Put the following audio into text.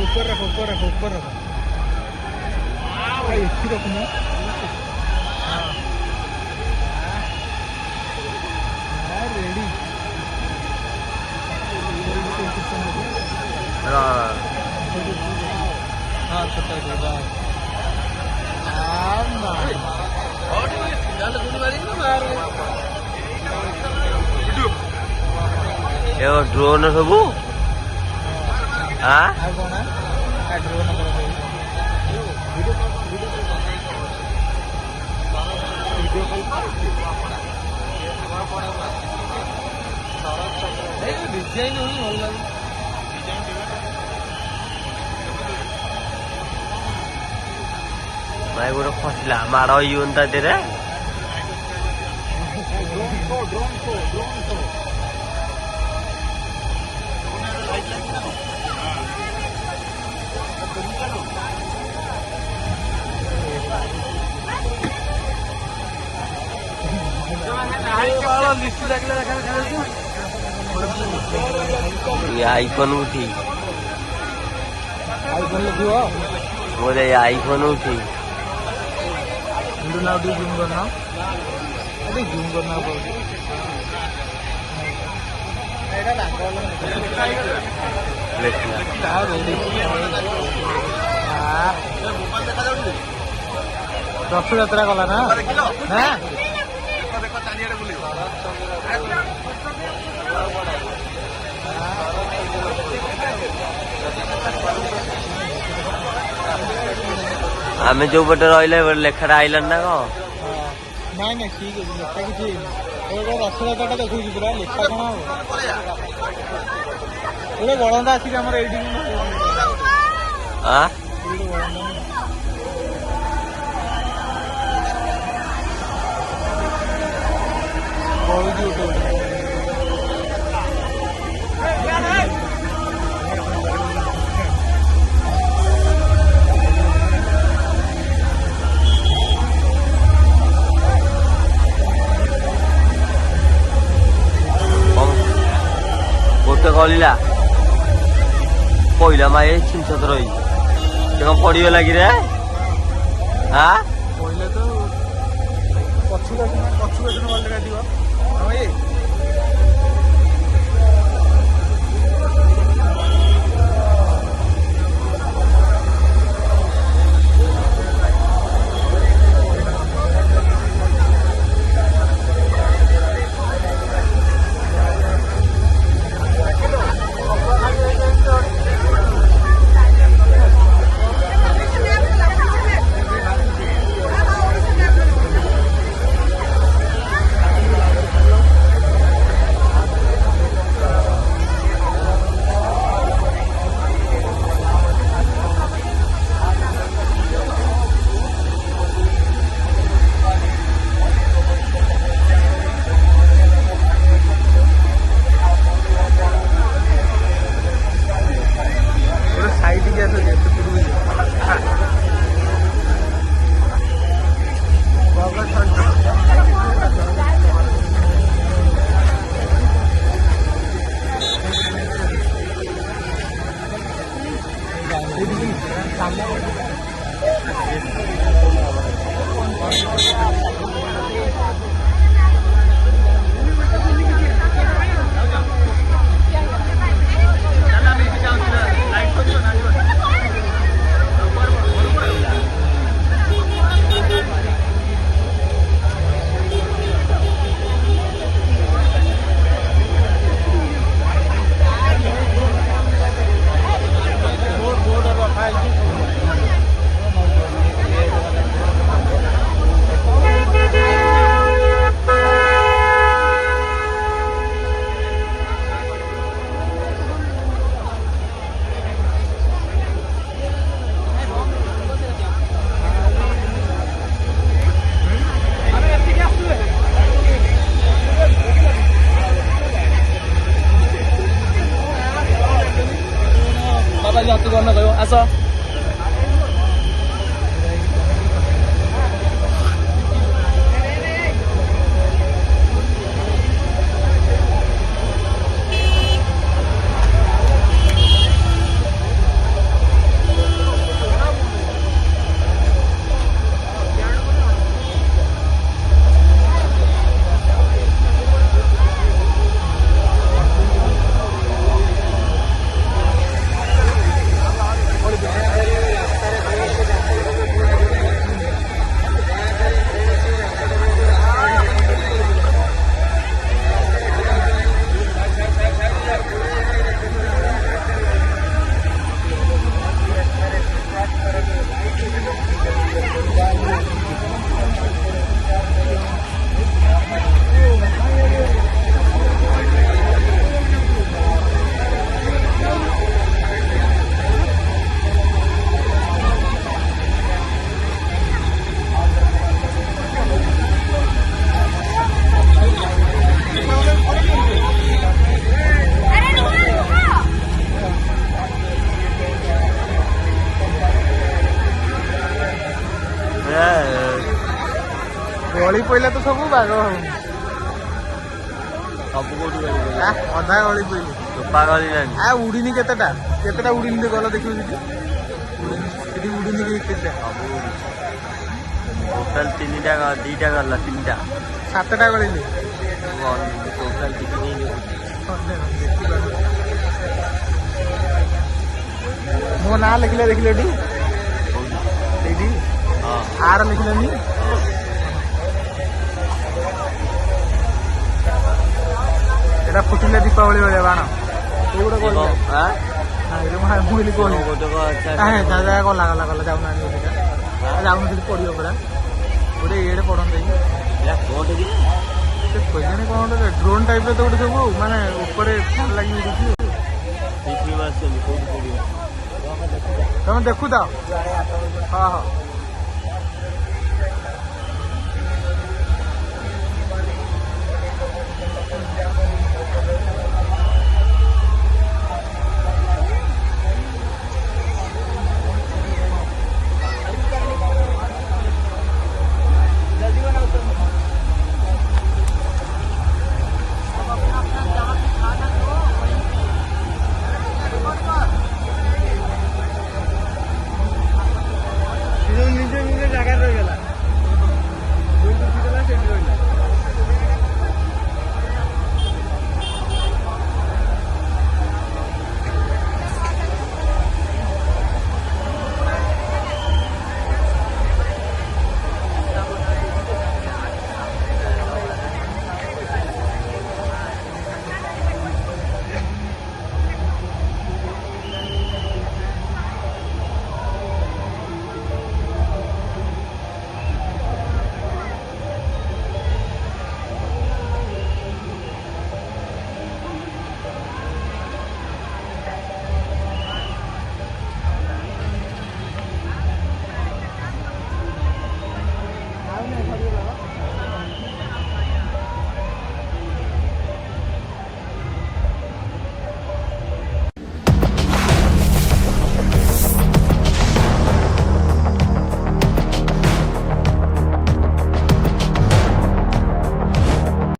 ऊपर रखो ऊपर रखो ऊपर रखो इसी रखना रेडी हाँ छोटा ड्रोन सब हाँ डिजाइन भल लगे भाई गोटे खसला माड़ ता देरे आईफोन उठी बोले आईफोन उठी जूम करना रथ यात्रा गला ना आम जो पटे रही लेखा आइलन ना कौन नाई ना ठीक है लेखा किसी रथ यात्रा देखु पूरा लेखा कौन हम गोटे बड़ंदा आसिक आम गोटे गलिला पहला माए छिंस रही पड़गला कि हाँ पहले तो पछुआ आस गली पड़ला तो सब बाग हूँ सब कोठी गली अधा गली पड़े चोपा गली ना उड़ीनी केतेटा उड़ीनी गल देखिए सीटी उड़ीनी केतेटा टोटाल 3टा 2टा गला 3टा 7टा गली टोटाल टिकी नहीं मो ना लिखले देखिले आर लिखले एटा फुटिले दीपावली वाले बाण एगुड़ा कहली मुझे कहली दादा गला गला गला जाऊना जाऊन पड़ो पड़ा गोटे एडे पड़ते कैसे कौन ड्रोन टाइप तो गोटे सब माने ऊपर फैन लगी तुम देखु था हाँ हाँ